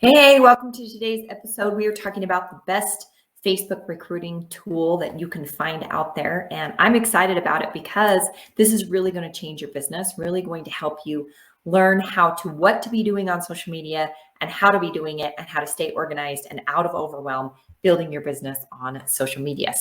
Hey, welcome to today's episode. We are talking about the best Facebook recruiting tool that you can find out there. And I'm excited about it because this is really going to change your business, really going to help you learn what to be doing on social media and how to be doing it and how to stay organized and out of overwhelm building your business on social media.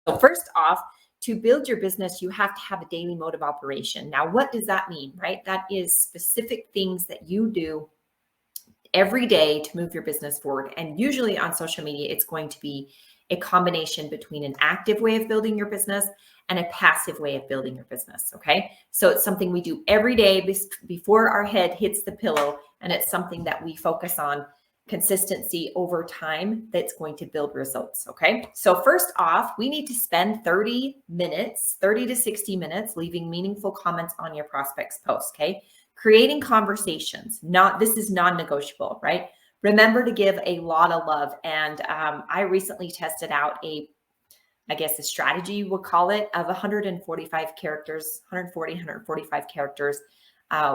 So first off, to build your business, you have to have a daily mode of operation. Now, what does that mean, right? That is specific things that you do every day to move your business forward. And usually on social media, it's going to be a combination between an active way of building your business and a passive way of building your business. Okay. So it's something we do every day before our head hits the pillow. And it's something that we focus on consistency over time that's going to build results. Okay. So first off, we need to spend 30 to 60 minutes leaving meaningful comments on your prospects post. Okay. Creating conversations, this is non-negotiable, right? Remember to give a lot of love. And I recently tested out a strategy, we'll call it, of 145 characters, 145 characters,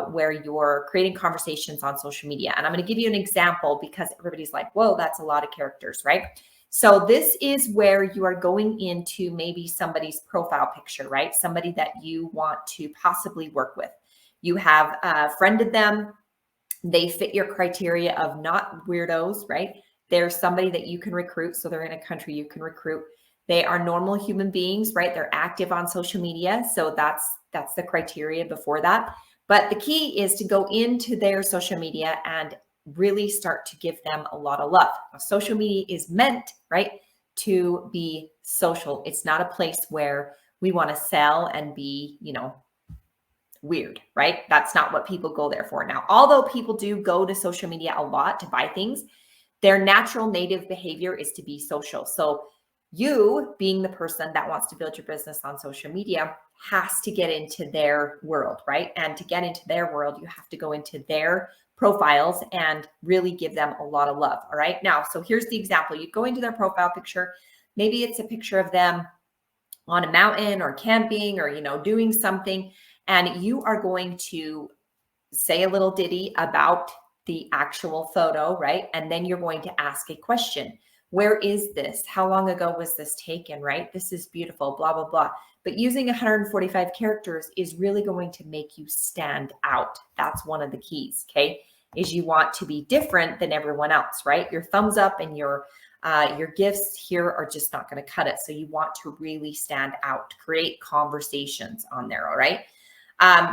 where you're creating conversations on social media. And I'm going to give you an example because everybody's like, whoa, that's a lot of characters, right? So this is where you are going into maybe somebody's profile picture, right? Somebody that you want to possibly work with. You have friended them. They fit your criteria of not weirdos, right? They're somebody that you can recruit. So they're in a country you can recruit. They are normal human beings, right? They're active on social media. So that's the criteria before that. But the key is to go into their social media and really start to give them a lot of love. Now, social media is meant, right, to be social. It's not a place where we want to sell and be, weird, right? That's not what people go there for. Now, although people do go to social media a lot to buy things, their natural native behavior is to be social. So you, being the person that wants to build your business on social media, has to get into their world, right? And to get into their world, you have to go into their profiles and really give them a lot of love. All right. Now, so here's the example. You go into their profile picture. Maybe it's a picture of them on a mountain or camping or, doing something. And you are going to say a little ditty about the actual photo, right? And then you're going to ask a question. Where is this? How long ago was this taken, right? This is beautiful, blah, blah, blah. But using 145 characters is really going to make you stand out. That's one of the keys, okay? Is you want to be different than everyone else, right? Your thumbs up and your gifts here are just not going to cut it. So you want to really stand out, create conversations on there, all right?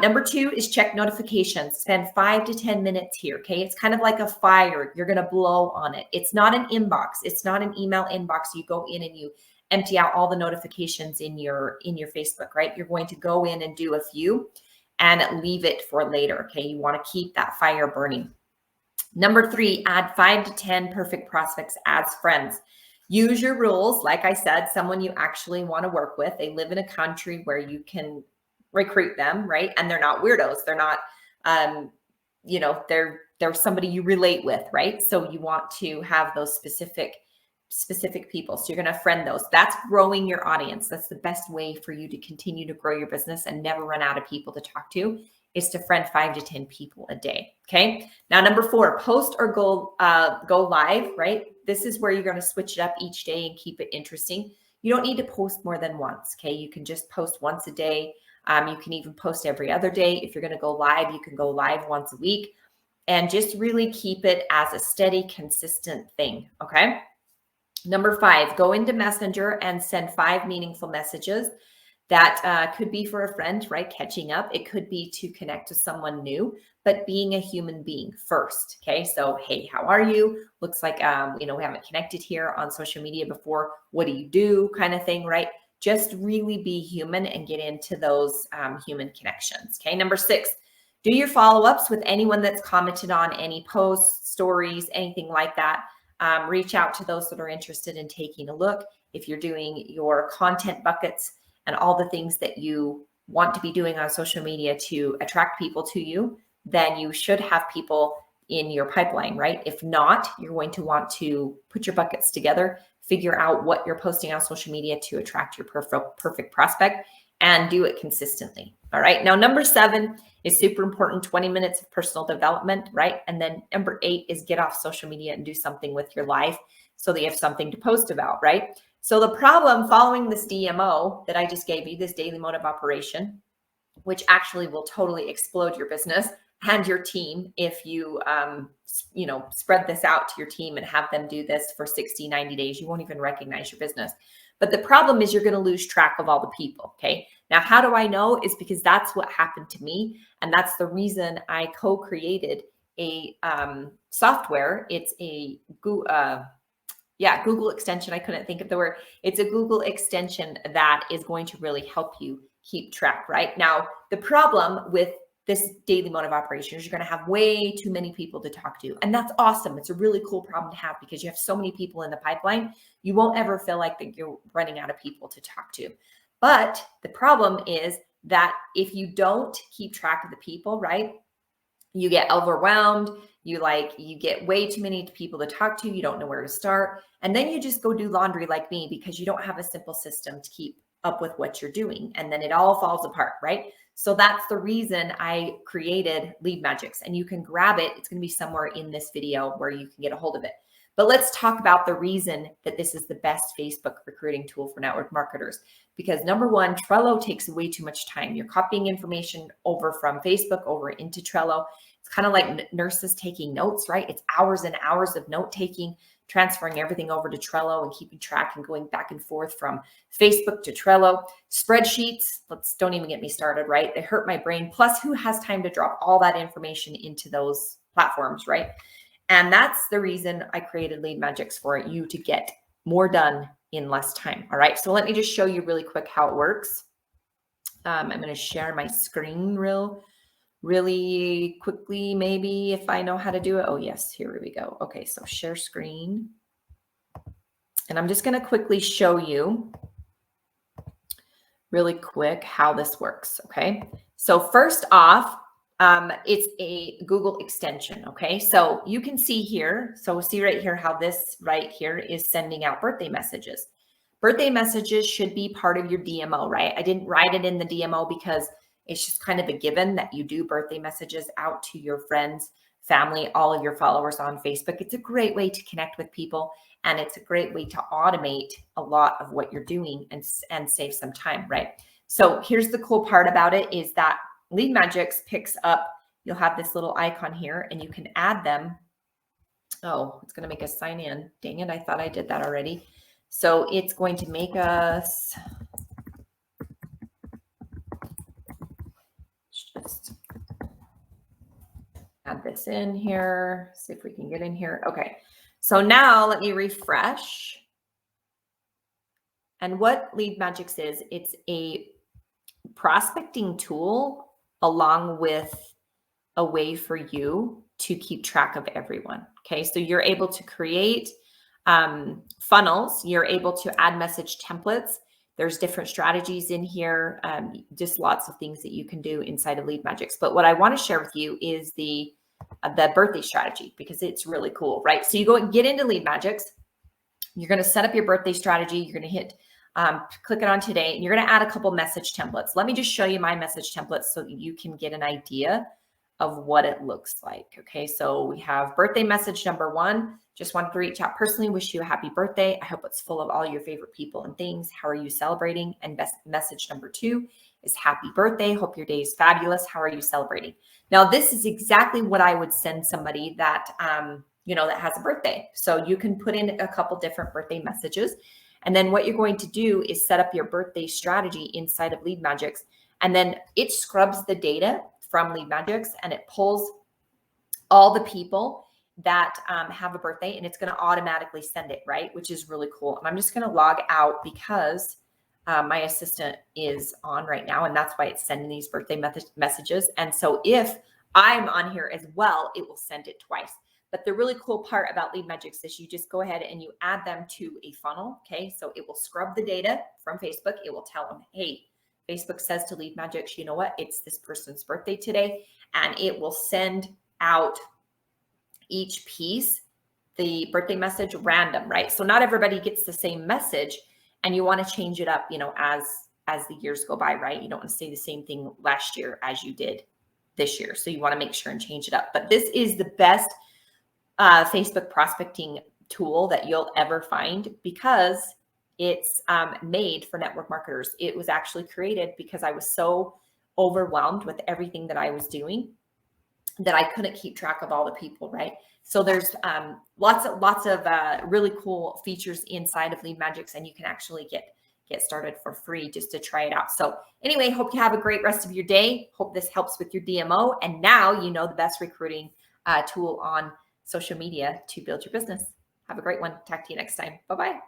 Number 2 is check notifications. Spend 5 to 10 minutes here. Okay. It's kind of like a fire. You're going to blow on it. It's not an inbox. It's not an email inbox. You go in and you empty out all the notifications in your Facebook, right? You're going to go in and do a few and leave it for later. Okay. You want to keep that fire burning. Number 3, add 5 to 10 perfect prospects as friends. Use your rules. Like I said, someone you actually want to work with. They live in a country where you can recruit them, right? And they're not weirdos. They're not, they're somebody you relate with, right? So you want to have those specific people. So you're going to friend those. That's growing your audience. That's the best way for you to continue to grow your business and never run out of people to talk to, is to friend 5 to 10 people a day. Okay. Now, number 4, post or go live, right? This is where you're going to switch it up each day and keep it interesting. You don't need to post more than once. Okay. You can just post once a day. You can even post every other day. If you're going to go live, you can go live once a week and just really keep it as a steady, consistent thing. Okay. Number 5, go into Messenger and send 5 meaningful messages. That could be for a friend, right? Catching up. It could be to connect to someone new, but being a human being first. Okay. So, hey, how are you? Looks like, we haven't connected here on social media before. What do you do? Kind of thing, right? Just really be human and get into those human connections. Okay. Number 6, do your follow-ups with anyone that's commented on any posts, stories, anything like that. Reach out to those that are interested in taking a look. If you're doing your content buckets and all the things that you want to be doing on social media to attract people to you, then you should have people in your pipeline, right? If not, you're going to want to put your buckets together, figure out what you're posting on social media to attract your perfect prospect, and do it consistently. All right. Now, number 7 is super important, 20 minutes of personal development, right? And then number 8 is get off social media and do something with your life so that you have something to post about, right? So the problem following this DMO that I just gave you, this daily mode of operation, which actually will totally explode your business and your team if you, spread this out to your team and have them do this for 60, 90 days, you won't even recognize your business. But the problem is you're going to lose track of all the people. Okay. Now, how do I know? Is because that's what happened to me. And that's the reason I co-created a software. It's a Google extension. I couldn't think of the word. It's a Google extension that is going to really help you keep track, right? Now, the problem with this daily mode of operation is you're going to have way too many people to talk to. And that's awesome. It's a really cool problem to have because you have so many people in the pipeline. You won't ever feel like that you're running out of people to talk to. But the problem is that if you don't keep track of the people, right, you get overwhelmed. You get way too many people to talk to. You don't know where to start. And then you just go do laundry like me because you don't have a simple system to keep up with what you're doing. And then it all falls apart, right? So that's the reason I created Lead Magics, and you can grab it. It's going to be somewhere in this video where you can get a hold of it. But let's talk about the reason that this is the best Facebook recruiting tool for network marketers. Because number 1, Trello takes way too much time. You're copying information over from Facebook over into Trello. It's kind of like nurses taking notes, right? It's hours and hours of note taking, transferring everything over to Trello and keeping track and going back and forth from Facebook to Trello. Spreadsheets, don't even get me started, right? They hurt my brain. Plus, who has time to drop all that information into those platforms, right? And that's the reason I created Lead Magics, for you to get more done in less time. All right. So let me just show you really quick how it works. I'm going to share my screen really quickly, maybe, if I know how to do it. Oh, yes. Here we go. Okay. So share screen. And I'm just going to quickly show you really quick how this works. Okay. So first off, it's a Google extension. Okay. So you can see here. So see right here how this right here is sending out birthday messages. Birthday messages should be part of your DMO, right? I didn't write it in the DMO because it's just kind of a given that you do birthday messages out to your friends, family, all of your followers on Facebook. It's a great way to connect with people, and it's a great way to automate a lot of what you're doing and save some time, right? So here's the cool part about it is that Lead Magics picks up, you'll have this little icon here and you can add them. Oh, it's going to make us sign in. Dang it. I thought I did that already. So it's going to make us just add this in here. See if we can get in here. Okay. So now let me refresh. And what Lead Magics is, it's a prospecting tool along with a way for you to keep track of everyone. Okay. So you're able to create funnels. You're able to add message templates. There's different strategies in here, just lots of things that you can do inside of Lead Magics. But what I want to share with you is the birthday strategy, because it's really cool, right? So you go and get into Lead Magics. You're going to set up your birthday strategy. You're going to hit click it on today, and you're going to add a couple message templates. Let me just show you my message templates so that you can get an idea of what it looks like. Okay, so we have birthday message number 1. Just wanted to reach out personally, wish you a happy birthday. I hope it's full of all your favorite people and things. How are you celebrating? And message number 2 is happy birthday. Hope your day is fabulous. How are you celebrating? Now, this is exactly what I would send somebody that, that has a birthday. So you can put in a couple different birthday messages. And then what you're going to do is set up your birthday strategy inside of Lead Magics. And then it scrubs the data from Lead Magics and it pulls all the people that have a birthday, and it's going to automatically send it, right? Which is really cool. And I'm just going to log out because my assistant is on right now, and that's why it's sending these birthday messages. And so if I'm on here as well, it will send it twice. But the really cool part about Lead Magics is you just go ahead and you add them to a funnel. Okay. So it will scrub the data from Facebook. It will tell them, hey, Facebook says to Lead Magics, you know what? It's this person's birthday today. And it will send out each piece, the birthday message random, right? So not everybody gets the same message, and you want to change it up, as as the years go by, right? You don't want to say the same thing last year as you did this year. So you want to make sure and change it up. But this is the best Facebook prospecting tool that you'll ever find because it's made for network marketers. It was actually created because I was so overwhelmed with everything that I was doing that I couldn't keep track of all the people, right? So there's lots of really cool features inside of Lead Magics, and you can actually get started for free just to try it out. So anyway, hope you have a great rest of your day. Hope this helps with your DMO. And now you know the best recruiting tool on social media to build your business. Have a great one. Talk to you next time. Bye-bye.